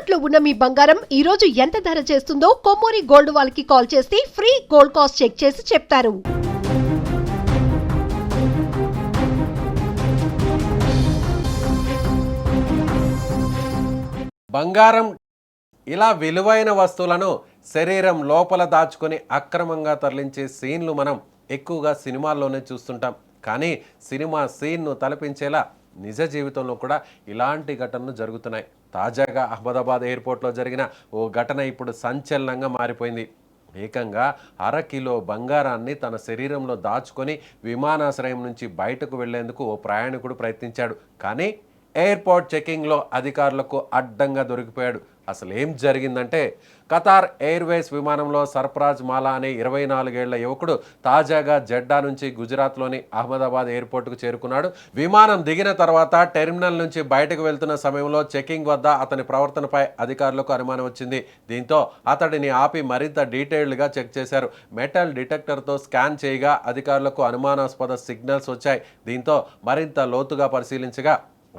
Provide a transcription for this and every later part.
తాకట్టులో ఉన్న మీ బంగారం ఈ రోజు ఎంత ధర చేస్తుందో కొమ్మూరి గోల్డ్ వాళ్ళకి కాల్ చేస్తే ఫ్రీ గోల్డ్ కాస్ట్ చెక్ చేసి చెప్తారు. బంగారం ఇలా విలువైన వస్తువులను శరీరం లోపల దాచుకొని అక్రమంగా తరలించే సీన్లు మనం ఎక్కువగా సినిమాల్లోనే చూస్తుంటాం. కానీ సినిమా సీన్ను తలపించేలా నిజ జీవితంలో కూడా ఇలాంటి ఘటనలు జరుగుతున్నాయి. తాజాగా అహ్మదాబాద్ ఎయిర్పోర్ట్లో జరిగిన ఓ ఘటన ఇప్పుడు సంచలనంగా మారిపోయింది. ఏకంగా 1/2 కిలో బంగారాన్ని తన శరీరంలో దాచుకొని విమానాశ్రయం నుంచి బయటకు వెళ్లేందుకు ఓ ప్రయాణికుడు ప్రయత్నించాడు. కానీ ఎయిర్పోర్ట్ చెకింగ్లో అధికారులకు అడ్డంగా దొరికిపోయాడు. అసలు ఏం జరిగిందంటే, ఖతార్ ఎయిర్వేస్ విమానంలో సర్ఫరాజ్ మాలా అనే 24 ఏళ్ల యువకుడు తాజాగా జెడ్డా నుంచి గుజరాత్లోని అహ్మదాబాద్ ఎయిర్పోర్టుకు చేరుకున్నాడు. విమానం దిగిన తర్వాత టెర్మినల్ నుంచి బయటకు వెళ్తున్న సమయంలో చెకింగ్ వద్ద అతని ప్రవర్తనపై అధికారులకు అనుమానం వచ్చింది. దీంతో అతడిని ఆపి మరింత డీటెయిల్డ్గా చెక్ చేశారు. మెటల్ డిటెక్టర్తో స్కాన్ చేయగా అధికారులకు అనుమానాస్పద సిగ్నల్స్ వచ్చాయి. దీంతో మరింత లోతుగా పరిశీలించగా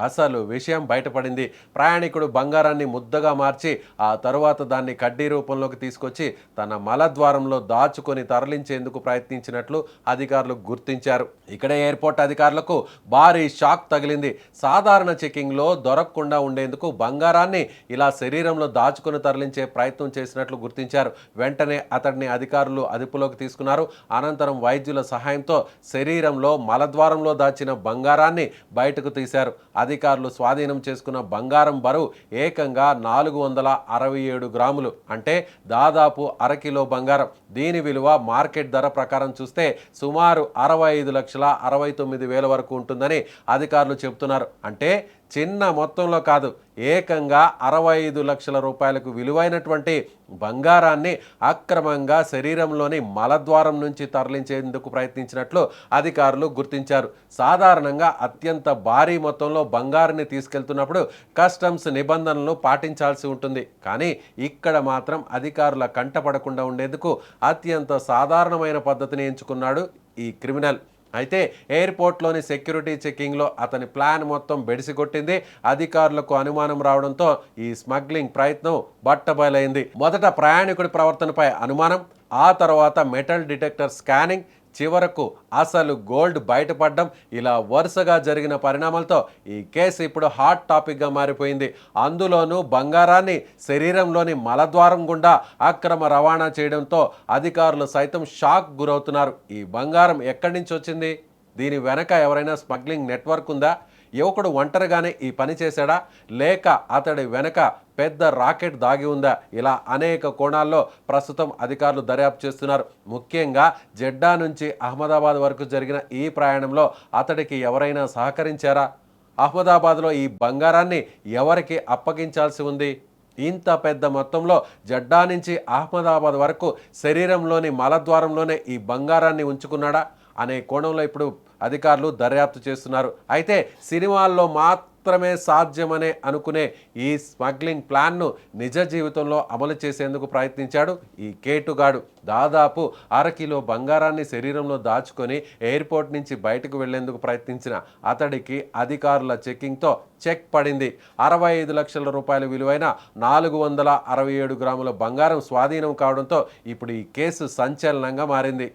అసలు విషయం బయటపడింది. ప్రయాణికుడు బంగారాన్ని ముద్దగా మార్చి ఆ తరువాత దాన్ని కడ్డీ రూపంలోకి తీసుకొచ్చి తన మలద్వారంలో దాచుకొని తరలించేందుకు ప్రయత్నించినట్లు అధికారులు గుర్తించారు. ఇక్కడే ఎయిర్పోర్ట్ అధికారులకు భారీ షాక్ తగిలింది. సాధారణ చెకింగ్లో దొరకకుండా ఉండేందుకు బంగారాన్ని ఇలా శరీరంలో దాచుకొని తరలించే ప్రయత్నం చేసినట్లు గుర్తించారు. వెంటనే అతడిని అధికారులు అదుపులోకి తీసుకున్నారు. అనంతరం వైద్యుల సహాయంతో శరీరంలో మలద్వారంలో దాచిన బంగారాన్ని బయటకు తీశారు. అధికారులు స్వాధీనం చేసుకున్న బంగారం బరువు ఏకంగా 467 గ్రాములు, అంటే దాదాపు 1/2 కిలో బంగారం. దీని విలువ మార్కెట్ ధర ప్రకారం చూస్తే సుమారు 65,69,000 వరకు ఉంటుందని అధికారులు చెబుతున్నారు. అంటే చిన్న మొత్తంలో కాదు, ఏకంగా 65 లక్షల రూపాయలకు విలువైనటువంటి బంగారాన్ని అక్రమంగా శరీరంలోని మలద్వారం నుంచి తరలించేందుకు ప్రయత్నించినట్లు అధికారులు గుర్తించారు. సాధారణంగా అత్యంత భారీ మొత్తంలో బంగారాన్ని తీసుకెళ్తున్నప్పుడు కస్టమ్స్ నిబంధనలను పాటించాల్సి ఉంటుంది. కానీ ఇక్కడ మాత్రం అధికారుల కంటపడకుండా ఉండేందుకు అత్యంత సాధారణమైన పద్ధతిని ఎంచుకున్నాడు ఈ క్రిమినల్. అయితే ఎయిర్పోర్ట్లోని సెక్యూరిటీ చెకింగ్లో అతని ప్లాన్ మొత్తం బెడిసికొట్టింది. అధికారులకు అనుమానం రావడంతో ఈ స్మగ్లింగ్ ప్రయత్నం బట్టబయలైంది. మొదట ప్రయాణికుడి ప్రవర్తనపై అనుమానం, ఆ తర్వాత మెటల్ డిటెక్టర్ స్కానింగ్, చివరకు అసలు గోల్డ్ బయటపడడం, ఇలా వరుసగా జరిగిన పరిణామాలతో ఈ కేసు ఇప్పుడు హాట్ టాపిక్గా మారిపోయింది. అందులోనూ బంగారాన్ని శరీరంలోని మలద్వారం గుండా అక్రమ రవాణా చేయడంతో అధికారులు సైతం షాక్ గురవుతున్నారు. ఈ బంగారం ఎక్కడి నుంచి వచ్చింది? దీని వెనక ఎవరైనా స్మగ్లింగ్ నెట్వర్క్ ఉందా? యువకుడు ఒంటరిగానే ఈ పని చేశాడా, లేక అతడి వెనక పెద్ద రాకెట్ దాగి ఉందా? ఇలా అనేక కోణాల్లో ప్రస్తుతం అధికారులు దర్యాప్తు చేస్తున్నారు. ముఖ్యంగా జెడ్డా నుంచి అహ్మదాబాద్ వరకు జరిగిన ఈ ప్రయాణంలో అతడికి ఎవరైనా సహకరించారా? అహ్మదాబాద్లో ఈ బంగారాన్ని ఎవరికి అప్పగించాల్సి ఉంది? ఇంత పెద్ద మొత్తంలో జెడ్డా నుంచి అహ్మదాబాద్ వరకు శరీరంలోని మలద్వారంలోనే ఈ బంగారాన్ని ఉంచుకున్నాడా అనే కోణంలో ఇప్పుడు అధికారులు దర్యాప్తు చేస్తున్నారు. అయితే సినిమాల్లో మాత్రమే సాధ్యమనే అనుకునే ఈ స్మగ్లింగ్ ప్లాన్ను నిజ జీవితంలో అమలు చేసేందుకు ప్రయత్నించాడు ఈ కేటుగాడు. దాదాపు 1/2 కిలో బంగారాన్ని శరీరంలో దాచుకొని ఎయిర్పోర్ట్ నుంచి బయటకు వెళ్లేందుకు ప్రయత్నించిన అతడికి అధికారుల చెకింగ్తో చెక్ పడింది. 65 లక్షల రూపాయల విలువైన 467 గ్రాముల బంగారం స్వాధీనం కావడంతో ఇప్పుడు ఈ కేసు సంచలనంగా మారింది.